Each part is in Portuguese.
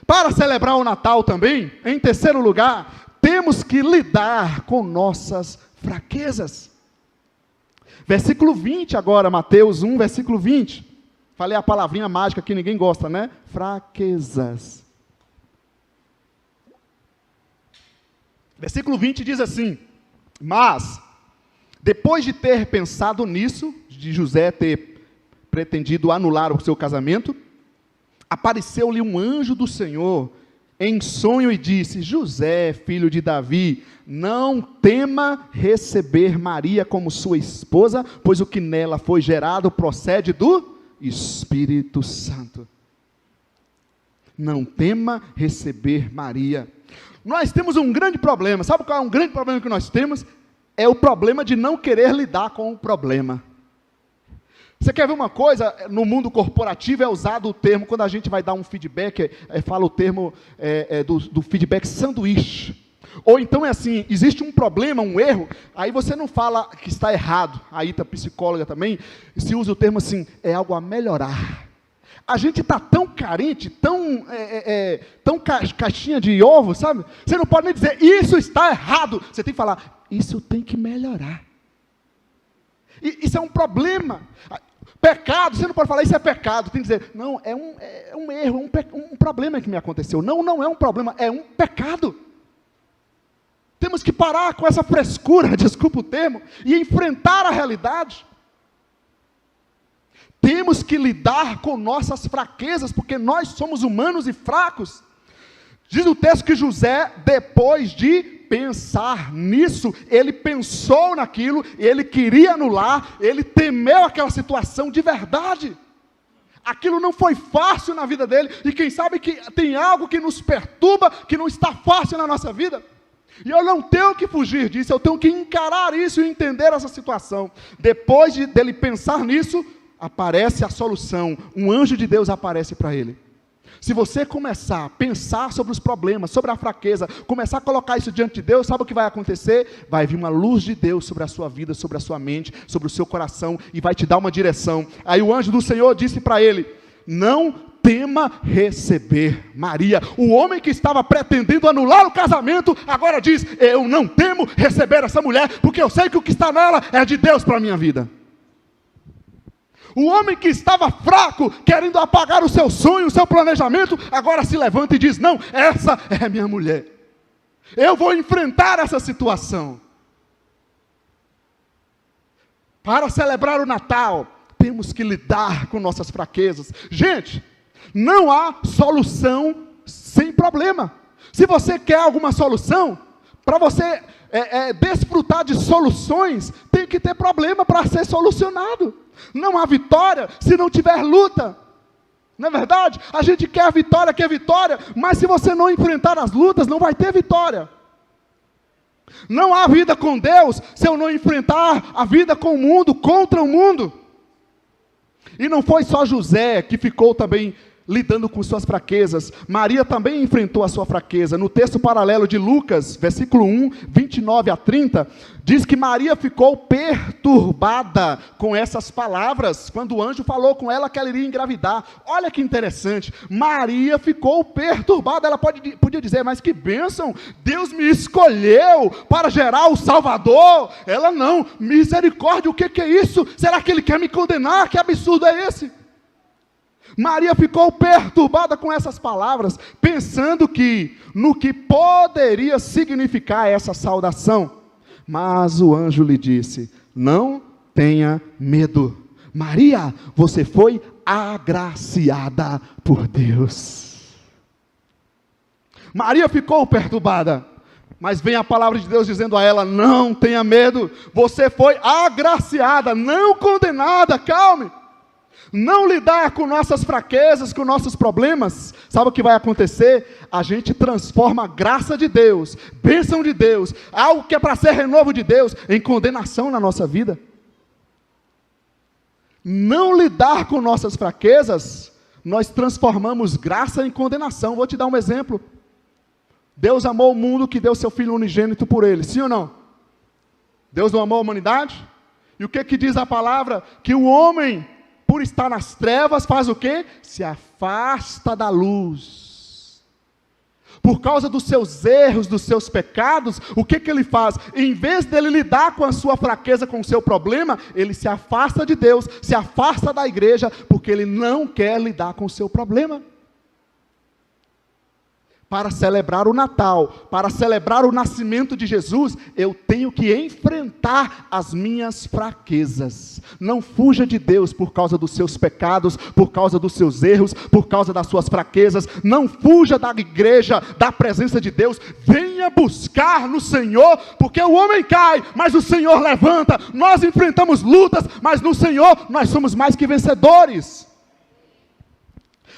Para celebrar o Natal também, em terceiro lugar, temos que lidar com nossas fraquezas. Versículo 20 agora, Mateus 1, versículo 20. Falei a palavrinha mágica que ninguém gosta, né? Fraquezas. Versículo 20 diz assim: mas, depois de ter pensado nisso, de José ter pretendido anular o seu casamento, apareceu-lhe um anjo do Senhor em sonho e disse: José, filho de Davi, não tema receber Maria como sua esposa, pois o que nela foi gerado procede do Espírito Santo. Não tema receber Maria. Nós temos um grande problema. Sabe qual é um grande problema que nós temos? É o problema de não querer lidar com o problema. Você quer ver uma coisa? No mundo corporativo é usado o termo, quando a gente vai dar um feedback, fala o termo do feedback sanduíche. Ou então é assim, existe um problema, um erro, aí você não fala que está errado. A Ita, psicóloga também, se usa o termo assim, é algo a melhorar. A gente está tão carente, tão caixinha de ovo, sabe? Você não pode nem dizer, isso está errado. Você tem que falar, isso tem que melhorar. Isso é um problema. Pecado, você não pode falar, isso é pecado. Tem que dizer, não, é um erro, um problema que me aconteceu. Não, não é um problema, é um pecado. Temos que parar com essa frescura, desculpa o termo, e enfrentar a realidade. Temos que lidar com nossas fraquezas, porque nós somos humanos e fracos. Diz o texto que José, depois de pensar nisso, ele pensou naquilo, ele queria anular, ele temeu aquela situação de verdade. Aquilo não foi fácil na vida dele, e quem sabe que tem algo que nos perturba, que não está fácil na nossa vida. E eu não tenho que fugir disso, eu tenho que encarar isso e entender essa situação. Depois dele pensar nisso, aparece a solução, um anjo de Deus aparece para ele. Se você começar a pensar sobre os problemas, sobre a fraqueza, começar a colocar isso diante de Deus, sabe o que vai acontecer? Vai vir uma luz de Deus sobre a sua vida, sobre a sua mente, sobre o seu coração, e vai te dar uma direção. Aí o anjo do Senhor disse para ele, não tema receber Maria. O homem que estava pretendendo anular o casamento, agora diz, eu não temo receber essa mulher, porque eu sei que o que está nela é de Deus para a minha vida. O homem que estava fraco, querendo apagar o seu sonho, o seu planejamento, agora se levanta e diz, não, essa é minha mulher. Eu vou enfrentar essa situação. Para celebrar o Natal, temos que lidar com nossas fraquezas. Gente, não há solução sem problema. Se você quer alguma solução, para você desfrutar de soluções, tem que ter problema para ser solucionado. Não há vitória se não tiver luta. Não é verdade? A gente quer vitória, mas se você não enfrentar as lutas, não vai ter vitória. Não há vida com Deus se eu não enfrentar a vida com o mundo, contra o mundo. E não foi só José que ficou também lidando com suas fraquezas. Maria também enfrentou a sua fraqueza. No texto paralelo de Lucas, versículo 1, 29 a 30, diz que Maria ficou perturbada com essas palavras, quando o anjo falou com ela que ela iria engravidar. Olha que interessante, Maria ficou perturbada. Ela podia dizer, mas que bênção, Deus me escolheu para gerar o Salvador. Ela não, misericórdia, o que é isso? Será que Ele quer me condenar? Que absurdo é esse? Maria ficou perturbada com essas palavras, pensando no que poderia significar essa saudação. Mas o anjo lhe disse, não tenha medo. Maria, você foi agraciada por Deus. Maria ficou perturbada, mas vem a palavra de Deus dizendo a ela, não tenha medo. Você foi agraciada, não condenada, calme. Não lidar com nossas fraquezas, com nossos problemas, sabe o que vai acontecer? A gente transforma a graça de Deus, bênção de Deus, algo que é para ser renovo de Deus, em condenação na nossa vida. Não lidar com nossas fraquezas, nós transformamos graça em condenação. Vou te dar um exemplo. Deus amou o mundo que deu seu Filho unigênito por ele, sim ou não? Deus não amou a humanidade? E o que diz a palavra? Que o homem, por estar nas trevas, faz o quê? Se afasta da luz. por causa dos seus erros, dos seus pecados, o que ele faz? Em vez dele lidar com a sua fraqueza, com o seu problema, ele se afasta de Deus, se afasta da igreja, porque ele não quer lidar com o seu problema. Para celebrar o Natal, para celebrar o nascimento de Jesus, eu tenho que enfrentar as minhas fraquezas. Não fuja de Deus por causa dos seus pecados, por causa dos seus erros, por causa das suas fraquezas. Não fuja da igreja, da presença de Deus. Venha buscar no Senhor, porque o homem cai, mas o Senhor levanta. Nós enfrentamos lutas, mas no Senhor nós somos mais que vencedores.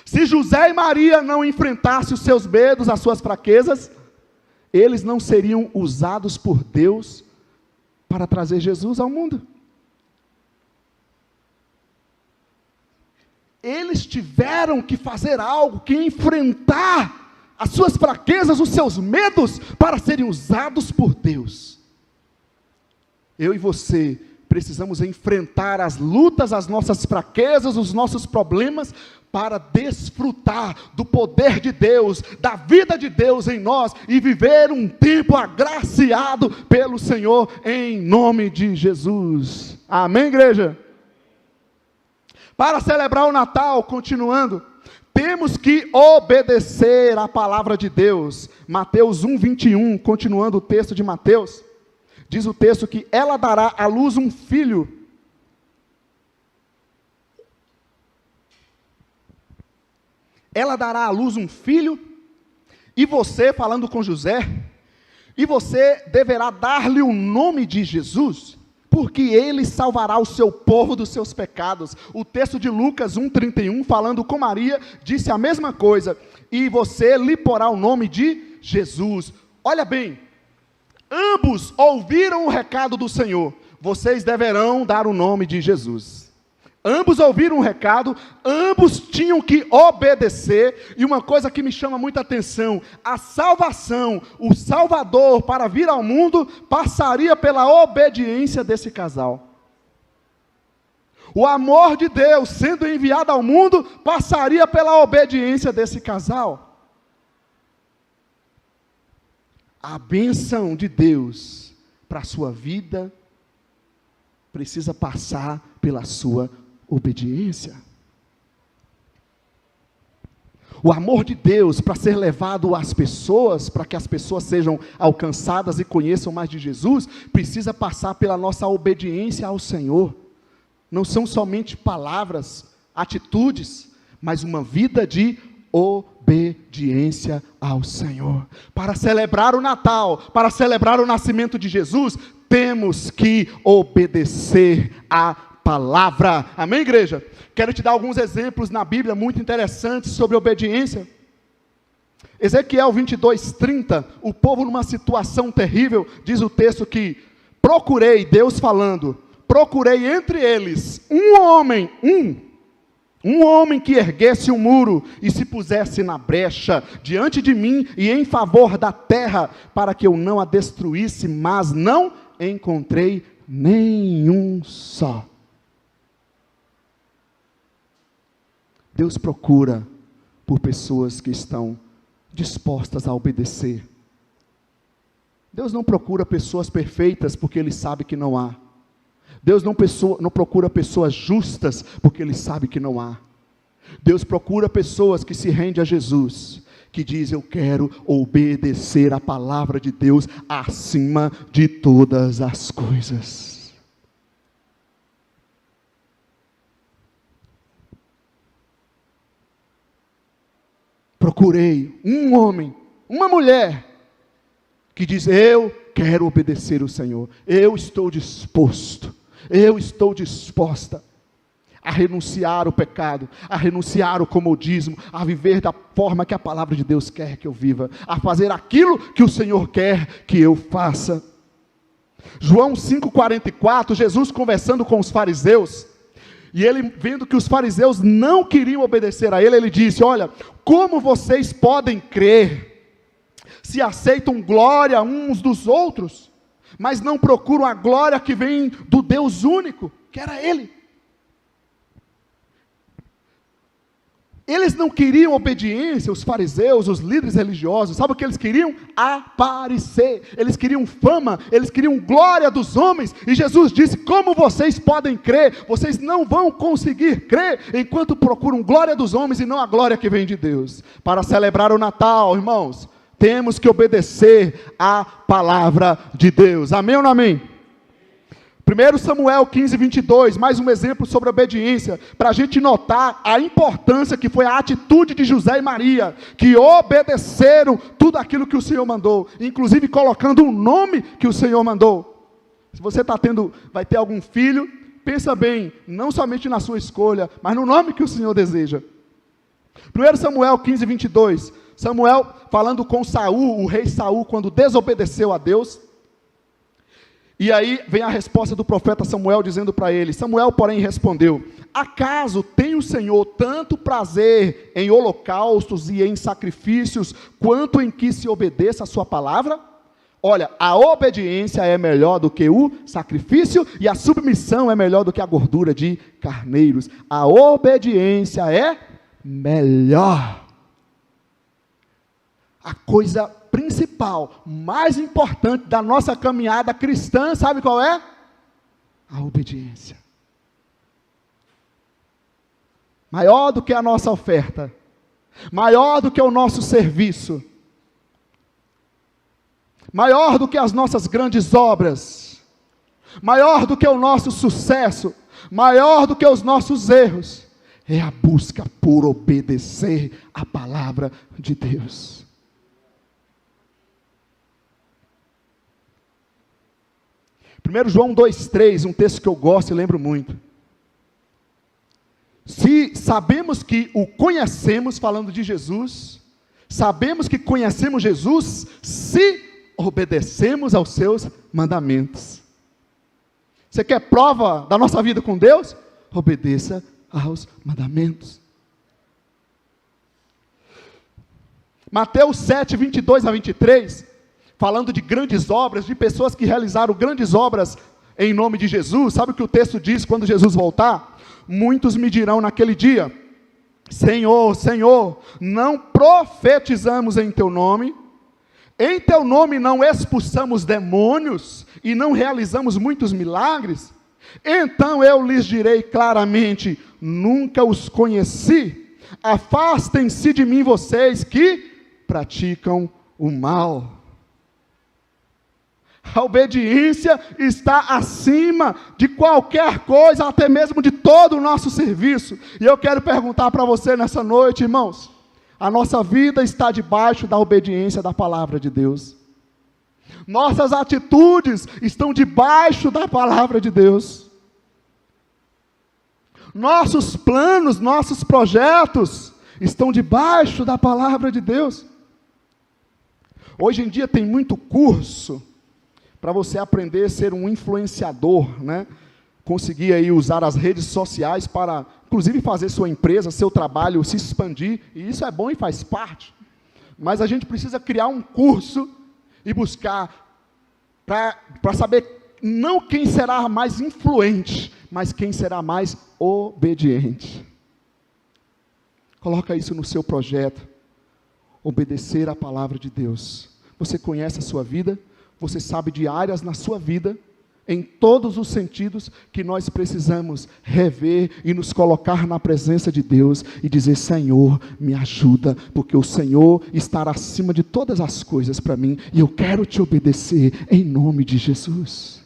Se José e Maria não enfrentassem os seus medos, as suas fraquezas, eles não seriam usados por Deus para trazer Jesus ao mundo. Eles tiveram que fazer algo, que enfrentar as suas fraquezas, os seus medos, para serem usados por Deus. Eu e você precisamos enfrentar as lutas, as nossas fraquezas, os nossos problemas, para desfrutar do poder de Deus, da vida de Deus em nós, e viver um tempo agraciado pelo Senhor, em nome de Jesus. Amém, igreja? Para celebrar o Natal, continuando, temos que obedecer à palavra de Deus. Mateus 1:21, continuando o texto de Mateus, diz o texto que ela dará à luz um filho. Ela dará à luz um filho, e você, falando com José, e você deverá dar-lhe o nome de Jesus, porque ele salvará o seu povo dos seus pecados. O texto de Lucas 1:31, falando com Maria, disse a mesma coisa, e você lhe porá o nome de Jesus. Olha bem, ambos ouviram o recado do Senhor, vocês deverão dar o nome de Jesus. Ambos ouviram o recado, ambos tinham que obedecer, e uma coisa que me chama muita atenção, a salvação, o Salvador para vir ao mundo, passaria pela obediência desse casal. O amor de Deus sendo enviado ao mundo, passaria pela obediência desse casal. A bênção de Deus para a sua vida, precisa passar pela sua obediência. O amor de Deus para ser levado às pessoas, para que as pessoas sejam alcançadas e conheçam mais de Jesus, precisa passar pela nossa obediência ao Senhor. Não são somente palavras, atitudes, mas uma vida de obediência ao Senhor. Para celebrar o Natal, para celebrar o nascimento de Jesus, temos que obedecer a palavra. Amém, igreja? Quero te dar alguns exemplos na Bíblia muito interessantes sobre obediência. Ezequiel 22:30, o povo numa situação terrível, diz o texto que procurei, Deus falando, procurei entre eles um homem que erguesse um muro e se pusesse na brecha diante de mim e em favor da terra, para que eu não a destruísse, mas não encontrei nenhum só. Deus procura por pessoas que estão dispostas a obedecer. Deus não procura pessoas perfeitas, porque Ele sabe que não há. Deus não procura pessoas justas, porque Ele sabe que não há. Deus procura pessoas que se rendem a Jesus, que diz: eu quero obedecer a palavra de Deus acima de todas as coisas. Procurei um homem, uma mulher, que diz: eu quero obedecer o Senhor, eu estou disposto, eu estou disposta a renunciar o pecado, a renunciar o comodismo, a viver da forma que a palavra de Deus quer que eu viva, a fazer aquilo que o Senhor quer que eu faça. João 5:44, Jesus conversando com os fariseus, e ele vendo que os fariseus não queriam obedecer a ele, ele disse: olha, como vocês podem crer, se aceitam glória uns dos outros, mas não procuram a glória que vem do Deus único, que era Ele. Eles não queriam obediência, os fariseus, os líderes religiosos, sabe o que eles queriam? Aparecer, eles queriam fama, eles queriam glória dos homens, e Jesus disse, como vocês podem crer? Vocês não vão conseguir crer, enquanto procuram glória dos homens, e não a glória que vem de Deus. Para celebrar o Natal, irmãos, temos que obedecer à palavra de Deus, amém ou não amém? 1 Samuel 15, 22, mais um exemplo sobre obediência, para a gente notar a importância que foi a atitude de José e Maria, que obedeceram tudo aquilo que o Senhor mandou, inclusive colocando o nome que o Senhor mandou. Se você vai ter algum filho, pensa bem, não somente na sua escolha, mas no nome que o Senhor deseja. 1 Samuel 15, 22, Samuel falando com Saul, o rei Saul, quando desobedeceu a Deus. E aí vem a resposta do profeta Samuel dizendo para ele, Samuel porém respondeu, acaso tem o Senhor tanto prazer em holocaustos e em sacrifícios, quanto em que se obedeça a sua palavra? Olha, a obediência é melhor do que o sacrifício, e a submissão é melhor do que a gordura de carneiros. A obediência é melhor. A coisa principal, mais importante da nossa caminhada cristã, sabe qual é? A obediência. Maior do que a nossa oferta, maior do que o nosso serviço, maior do que as nossas grandes obras, maior do que o nosso sucesso, maior do que os nossos erros, é a busca por obedecer a palavra de Deus. 1 João 2,3, um texto que eu gosto e lembro muito. Se sabemos que o conhecemos, falando de Jesus, sabemos que conhecemos Jesus, se obedecemos aos seus mandamentos. Você quer prova da nossa vida com Deus? Obedeça aos mandamentos. Mateus 7, 22 a 23, falando de grandes obras, de pessoas que realizaram grandes obras em nome de Jesus, sabe o que o texto diz quando Jesus voltar? Muitos me dirão naquele dia, Senhor, Senhor, não profetizamos em teu nome não expulsamos demônios, e não realizamos muitos milagres? Então eu lhes direi claramente, nunca os conheci, afastem-se de mim vocês que praticam o mal. A obediência está acima de qualquer coisa, até mesmo de todo o nosso serviço. E eu quero perguntar para você nessa noite, irmãos, a nossa vida está debaixo da obediência da palavra de Deus. Nossas atitudes estão debaixo da palavra de Deus. Nossos planos, nossos projetos estão debaixo da palavra de Deus. Hoje em dia tem muito curso para você aprender a ser um influenciador, né? Conseguir aí usar as redes sociais para, inclusive, fazer sua empresa, seu trabalho se expandir, e isso é bom e faz parte. Mas a gente precisa criar um curso e buscar para saber não quem será mais influente, mas quem será mais obediente. Coloca isso no seu projeto. Obedecer à palavra de Deus. Você conhece a sua vida? Você sabe de áreas na sua vida, em todos os sentidos, que nós precisamos rever e nos colocar na presença de Deus e dizer, Senhor, me ajuda, porque o Senhor estará acima de todas as coisas para mim, e eu quero te obedecer em nome de Jesus.